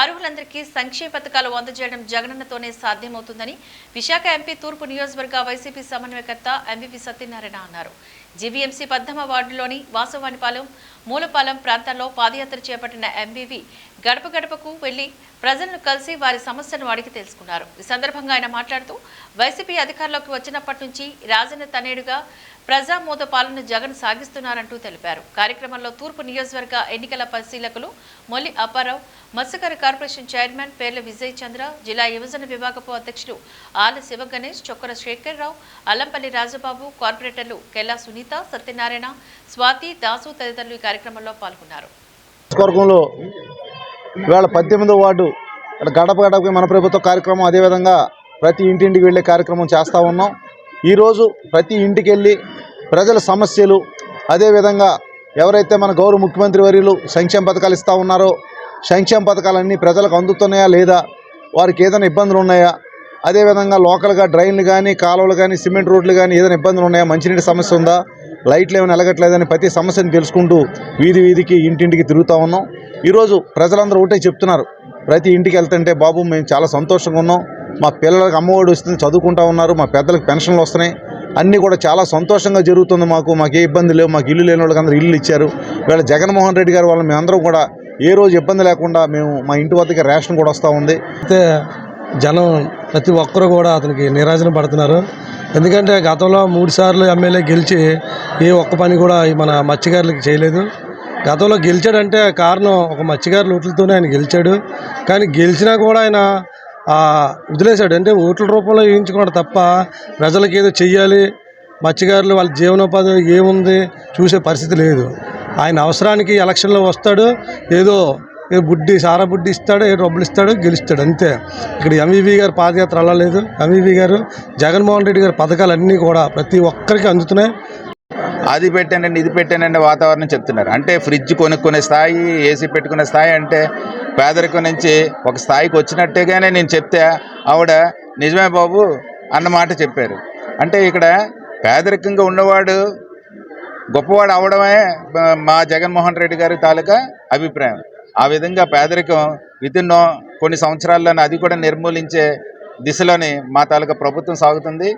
అర్హులందరికీ సంక్షేమ పథకాలు అందజేయడం జగనన్నతోనే సాధ్యమవుతుందని విశాఖ ఎంపీ తూర్పు నియోజకవర్గ వైసీపీ సమన్వయకర్త ఎంవీపీ సత్యనారాయణ అన్నారు. జీవీఎంసీ 10వ వార్డులోని వాసవానిపాలెం, మూలపాలెం ప్రాంతాల్లో పాదయాత్ర చేపట్టిన ఎంవీవీ గడప గడపకు వెళ్లి ప్రజలను కలిసి వారి సమస్యలను అడిగి తెలుసుకున్నారు. ఈ సందర్భంగా ఆయన మాట్లాడుతూ వైసీపీ అధికారంలోకి వచ్చినప్పటి నుంచి రాజన్న తనేడుగా ప్రజామోద పాలన జగన్ సాగిస్తున్నారంటూ తెలిపారు. కార్యక్రమంలో తూర్పు నియోజకవర్గ ఎన్నికల పరిశీలకులు మొల్లి అప్పారావు, మత్స్యకార కార్పొరేషన్ చైర్మన్ పేర్ల విజయ్ చంద్ర, జిల్లా యువజన విభాగపు అధ్యక్షుడు ఆల శివగణేష్, చొక్కర శేఖర్రావు, అల్లంపల్లి రాజబాబు, కార్పొరేటర్లు కెల్లా సునీత, సత్యనారాయణ, స్వాతి, దాసు తదితరులు ఈ కార్యక్రమంలో పాల్గొన్నారు. ఇవాళ 18వ వార్డు గడప గడపకి మన ప్రభుత్వ కార్యక్రమం, అదేవిధంగా ప్రతి ఇంటింటికి వెళ్ళే కార్యక్రమం చేస్తూ ఉన్నాం. ఈరోజు ప్రతి ఇంటికి వెళ్ళి ప్రజల సమస్యలు, అదేవిధంగా ఎవరైతే మన గౌరవ ముఖ్యమంత్రి వర్యులు సంక్షేమ పథకాలు ఇస్తూ ఉన్నారో సంక్షేమ పథకాలన్నీ ప్రజలకు అందుతున్నాయా లేదా, వారికి ఏదైనా ఇబ్బందులు ఉన్నాయా, అదేవిధంగా లోకల్గా డ్రైన్లు కానీ కాలువలు కానీ సిమెంట్ రోడ్లు కానీ ఏదైనా ఇబ్బందులు ఉన్నాయా, మంచినీటి సమస్య ఉందా, లైట్లు ఏమైనా ఎలగట్లేదని ప్రతి సమస్యను తెలుసుకుంటూ వీధి వీధికి ఇంటింటికి తిరుగుతూ ఉన్నాం. ఈరోజు ప్రజలందరూ ఒకటే చెప్తున్నారు, ప్రతి ఇంటికి వెళ్తుంటే బాబు మేము చాలా సంతోషంగా ఉన్నాం, మా పిల్లలకు అమ్మఒడి వస్తుంది, చదువుకుంటూ ఉన్నారు, మా పెద్దలకు పెన్షన్లు వస్తున్నాయి, అన్నీ కూడా చాలా సంతోషంగా జరుగుతుంది. మాకు ఏ ఇబ్బంది లేవు, మాకు ఇల్లు లేని వాళ్ళకి అందరూ ఇల్లు ఇచ్చారు. వీళ్ళ జగన్మోహన్ రెడ్డి గారు వల్ల మేమందరం కూడా ఏ రోజు ఇబ్బంది లేకుండా మేము మా ఇంటి వద్దకి రేషన్ కూడా వస్తూ ఉంది. అయితే జనం ప్రతి ఒక్కరు కూడా అతనికి నీరాజన పడుతున్నారు. ఎందుకంటే గతంలో 3 సార్లు ఎమ్మెల్యే గెలిచి ఏ ఒక్క పని కూడా మన మత్స్యకారులకి చేయలేదు. గతంలో గెలిచాడంటే కారణం ఒక మత్స్యకారుల ఓట్లతోనే ఆయన గెలిచాడు. కానీ గెలిచినా కూడా ఆయన వదిలేశాడు. అంటే ఓట్ల రూపంలో వేయించుకోవడం తప్ప ప్రజలకు ఏదో చెయ్యాలి, మత్స్యకారులు వాళ్ళ జీవనోపాధి ఏముంది చూసే పరిస్థితి లేదు. ఆయన అవసరానికి ఎలక్షన్లో వస్తాడు, ఏదో సారా బుడ్డి ఇస్తాడు, ఏ డబ్బులు ఇస్తాడు, గెలుస్తాడు, అంతే. ఇక్కడ ఎంవీవీ గారు పాదయాత్ర అలా లేదు. ఎంవీవీ గారు జగన్మోహన్ రెడ్డి గారి పథకాలన్నీ కూడా ప్రతి ఒక్కరికి అందుతున్నాయి. అది పెట్టానండి, ఇది పెట్టానండి వాతావరణం చెప్తున్నారు. అంటే ఫ్రిడ్జ్ కొనుక్కునే స్థాయి, ఏసీ పెట్టుకునే స్థాయి, అంటే పేదరికం నుంచి ఒక స్థాయికి వచ్చినట్టుగానే నేను చెప్తే ఆవిడ నిజమే బాబు అన్నమాట చెప్పారు. అంటే ఇక్కడ పేదరికంగా ఉన్నవాడు గొప్పవాడు అవడమే మా జగన్మోహన్ రెడ్డి గారి తాలూకా అభిప్రాయం. ఆ విధంగా పేదరికం వితిన్ కొన్ని సంవత్సరాల్లోనే అది కూడా నిర్మూలించే దిశలోని మా తాలూకా ప్రభుత్వం సాగుతుంది.